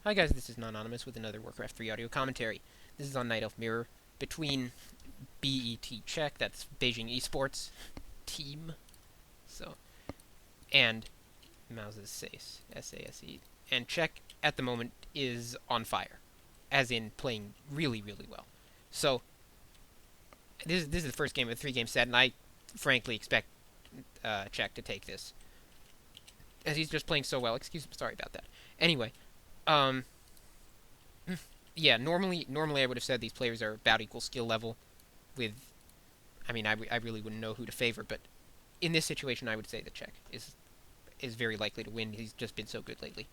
Hi guys, this is Anonymous with another Warcraft 3 audio commentary. This is on Night Elf Mirror between BET Czech, that's Beijing Esports team, and mouz's SaSe, SaSe. And Czech at the moment is on fire, as in playing really, really well. So this is the first game of a 3-game set, and I frankly expect Czech to take this, as he's just playing so well. Sorry about that. Anyway, yeah, normally I would have said these players are about equal skill level. I really wouldn't know who to favor, but in this situation, I would say that Czech is very likely to win. He's just been so good lately.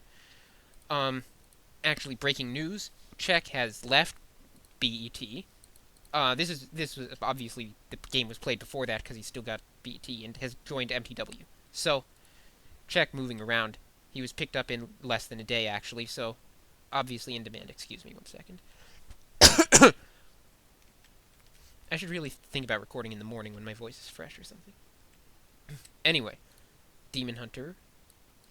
Actually, breaking news: Czech has left BET. This was obviously the game was played before that because he's still got BET and has joined MTW. So, Czech moving around. He was picked up in less than a day, actually. So, obviously in demand. Excuse me 1 second. I should really think about recording in the morning when my voice is fresh or something. Anyway, Demon Hunter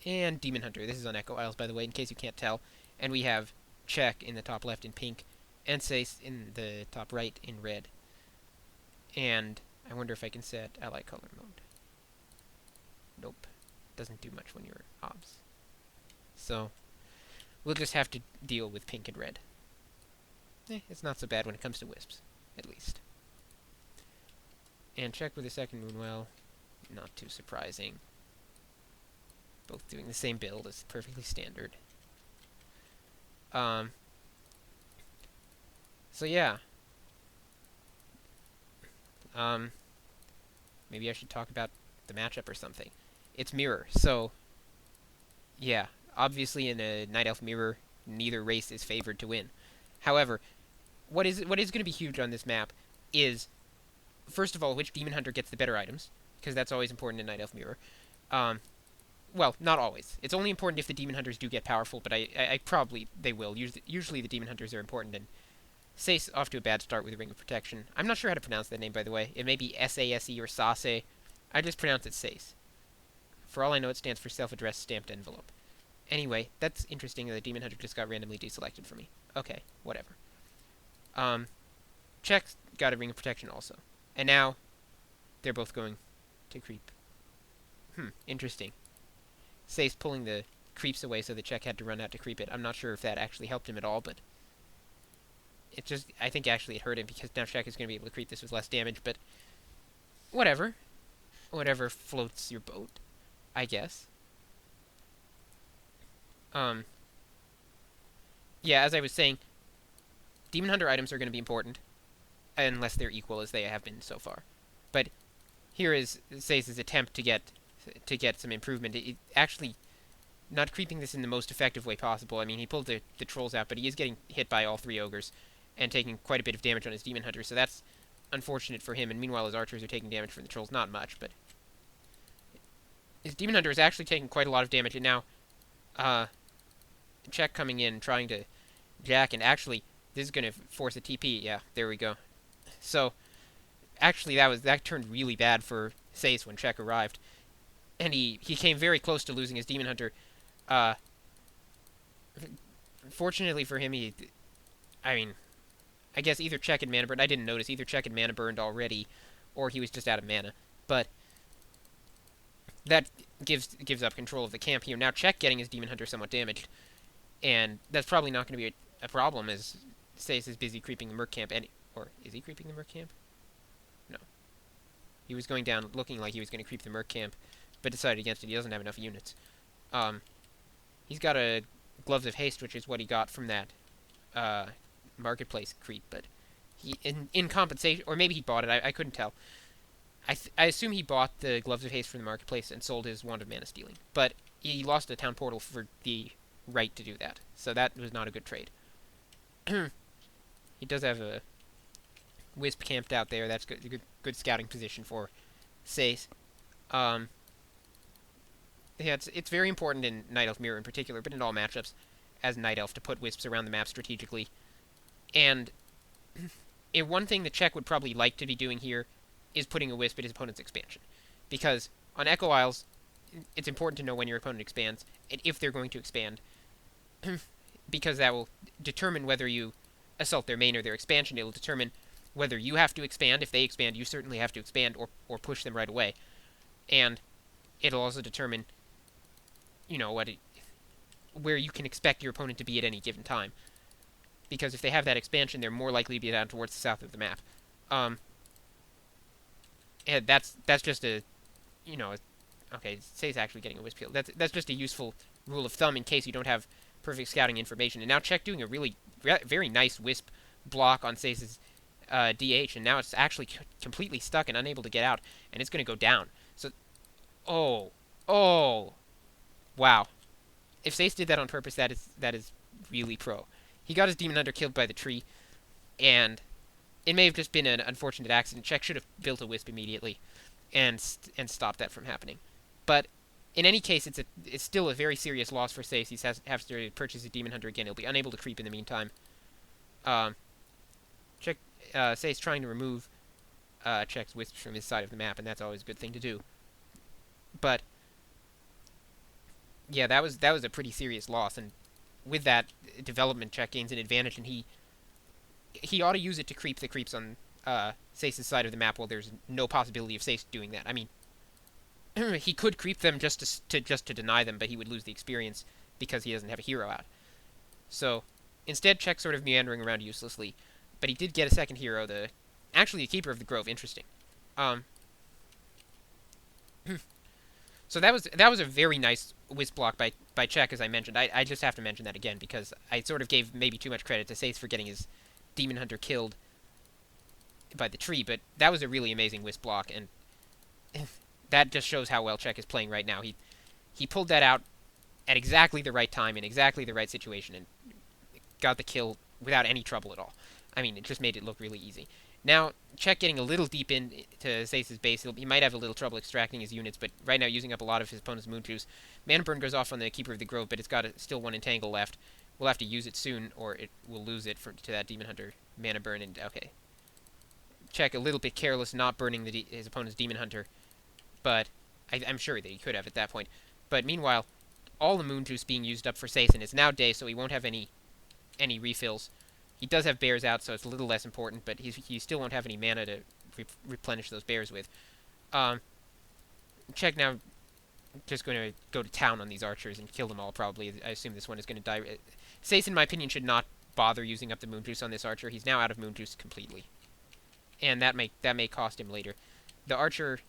and Demon Hunter. This is on Echo Isles, by the way, in case you can't tell. And we have Czech in the top left in pink, and SaSe in the top right in red. And I wonder if I can set ally color mode. Nope. Doesn't do much when you're obs. So, we'll just have to deal with pink and red. It's not so bad when it comes to wisps, at least. And Czech with the second Moonwell, not too surprising. Both doing the same build, it's perfectly standard. So yeah. Maybe I should talk about the matchup or something. It's Mirror, so yeah. Obviously in a Night Elf Mirror, neither race is favored to win. However, what is going to be huge on this map is, first of all, which Demon Hunter gets the better items, because that's always important in Night Elf Mirror. Well, not always. It's only important if the Demon Hunters do get powerful, but I probably they will. Usually the Demon Hunters are important, and SaSe off to a bad start with Ring of Protection. I'm not sure how to pronounce that name, by the way. It may be SaSe or SaSe. I just pronounce it SaSe. For all I know, it stands for Self-Addressed Stamped Envelope. Anyway, that's interesting that the Demon Hunter just got randomly deselected for me. Okay, whatever. Czech's got a Ring of Protection also. And now, they're both going to creep. Interesting. SaSe pulling the creeps away so the Czech had to run out to creep it. I'm not sure if that actually helped him at all, but I think actually it hurt him because now Czech is going to be able to creep this with less damage, but whatever. Whatever floats your boat, I guess. Yeah, as I was saying, Demon Hunter items are going to be important, unless they're equal as they have been so far. But here is SaSe's attempt to get some improvement. It actually not creeping this in the most effective way possible. I mean, he pulled the trolls out, but he is getting hit by all 3 ogres and taking quite a bit of damage on his Demon Hunter, so that's unfortunate for him. And meanwhile, his archers are taking damage from the trolls, not much, but his Demon Hunter is actually taking quite a lot of damage. And now, Czech coming in, trying to jack, and actually, this is going to force a TP. Yeah, there we go. So, actually, that turned really bad for SaSe when Czech arrived. And he came very close to losing his Demon Hunter. Fortunately for him, I guess either Czech had mana burned. I didn't notice. Either Czech had mana burned already, or he was just out of mana. But that gives up control of the camp here. Now Czech getting his Demon Hunter somewhat damaged, and that's probably not going to be a problem as SaSe is busy creeping the Merc camp. Or is he creeping the Merc camp? No. He was going down looking like he was going to creep the Merc camp, but decided against it. He doesn't have enough units. He's got a Gloves of Haste, which is what he got from that marketplace creep, but he in compensation, or maybe he bought it. I couldn't tell. I assume he bought the Gloves of Haste from the marketplace and sold his Wand of Mana Stealing, but he lost a town portal for the right to do that, so that was not a good trade. He does have a Wisp camped out there. That's good scouting position for SaSe. Yeah, it's very important in Night Elf Mirror in particular, but in all matchups as Night Elf to put Wisps around the map strategically. And one thing the Czech would probably like to be doing here is putting a Wisp at his opponent's expansion. Because on Echo Isles, it's important to know when your opponent expands, and if they're going to expand. because that will determine whether you assault their main or their expansion. It will determine whether you have to expand. If they expand, you certainly have to expand or push them right away. And it'll also determine, where you can expect your opponent to be at any given time. Because if they have that expansion, they're more likely to be down towards the south of the map. And that's just a, okay, SaSe's actually getting a wisp heal. That's just a useful rule of thumb in case you don't have perfect scouting information. And now Czech doing a really very nice wisp block on SaSe's DH, and now it's actually completely stuck and unable to get out, and it's going to go down. So, oh, wow. If SaSe did that on purpose, that is really pro. He got his Demon Hunter killed by the tree, and it may have just been an unfortunate accident. Czech should have built a wisp immediately and stopped that from happening. But in any case, it's still a very serious loss for SaSe. He has to purchase a Demon Hunter again. He'll be unable to creep in the meantime. SaSe's trying to remove Czech's wisps from his side of the map, and that's always a good thing to do. But yeah, that was a pretty serious loss, and with that development, Czech gains an advantage, and he ought to use it to creep the creeps on SaSe's side of the map while there's no possibility of SaSe doing that. I mean, he could creep them just to deny them, but he would lose the experience because he doesn't have a hero out. So instead, Czech sort of meandering around uselessly, but he did get a second hero, actually a Keeper of the Grove. Interesting. So that was a very nice wisp block by Czech, as I mentioned. I just have to mention that again because I sort of gave maybe too much credit to SaSe for getting his Demon Hunter killed by the tree, but that was a really amazing wisp block, and that just shows how well Czech is playing right now. He pulled that out at exactly the right time in exactly the right situation and got the kill without any trouble at all. I mean, it just made it look really easy. Now, Czech getting a little deep into SaSe's base. He might have a little trouble extracting his units, but right now using up a lot of his opponent's moon juice. Mana Burn goes off on the Keeper of the Grove, but it's got still one entangle left. We'll have to use it soon, or it will lose it to that Demon Hunter Mana Burn. And okay, Czech a little bit careless, not burning his opponent's Demon Hunter, but I'm sure that he could have at that point. But meanwhile, all the moon juice being used up for SaSe, and it's now day, so he won't have any refills. He does have bears out, so it's a little less important, but he still won't have any mana to replenish those bears with. Czech now just going to go to town on these archers and kill them all, probably. I assume this one is going to die. SaSe, in my opinion, should not bother using up the moon juice on this archer. He's now out of moon juice completely. And that may cost him later. The archer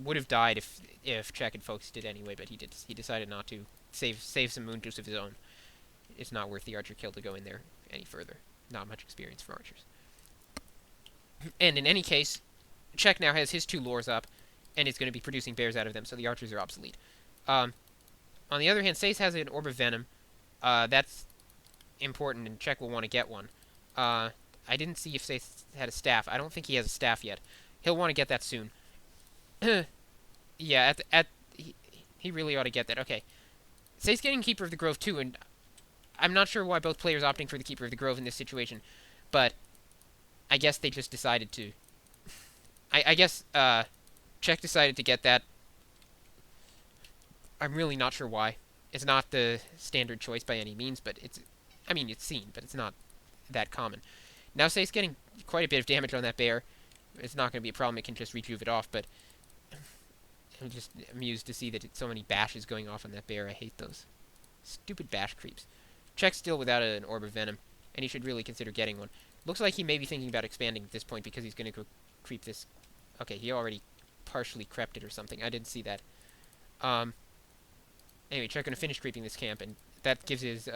would have died if Czech had focused it anyway, but he decided not to. Save some moon juice of his own. It's not worth the archer kill to go in there any further. Not much experience for archers. And in any case, Czech now has his 2 lures up, and is going to be producing bears out of them, so the archers are obsolete. On the other hand, SaSe has an Orb of Venom. That's important, and Czech will want to get one. I didn't see if SaSe had a staff. I don't think he has a staff yet. He'll want to get that soon. Yeah, he really ought to get that. Okay. SaSe's getting Keeper of the Grove too, and I'm not sure why both players opting for the Keeper of the Grove in this situation, but I guess they just decided to. I guess Czech decided to get that. I'm really not sure why. It's not the standard choice by any means, but it's seen, but it's not that common. Now SaSe's getting quite a bit of damage on that bear. It's not going to be a problem. It can just rejuve it off, but I'm just amused to see that so many bashes going off on that bear. I hate those stupid bash creeps. Czech's still without an Orb of Venom, and he should really consider getting one. Looks like he may be thinking about expanding at this point because he's going to go creep this. Okay, he already partially crept it or something. I didn't see that. Anyway, Czech going to finish creeping this camp, and that gives his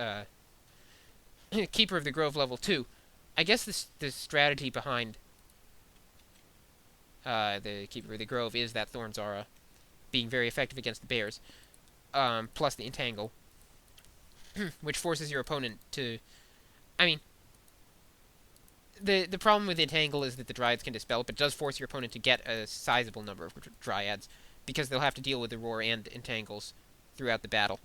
Keeper of the Grove level 2. I guess the strategy behind the Keeper of the Grove is that Thorn's Aura being very effective against the bears, plus the Entangle, which forces your opponent to... I mean, the problem with Entangle is that the Dryads can dispel it, but it does force your opponent to get a sizable number of Dryads, because they'll have to deal with the Roar and Entangles throughout the battle.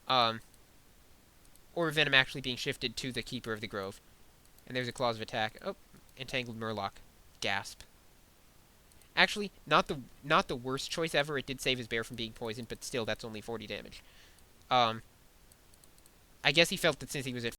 Or Venom actually being shifted to the Keeper of the Grove. And there's a Claws of Attack. Oh, Entangled Murloc. Gasp. Actually, not the worst choice ever. It did save his bear from being poisoned, but still, that's only 40 damage. I guess he felt that since he was at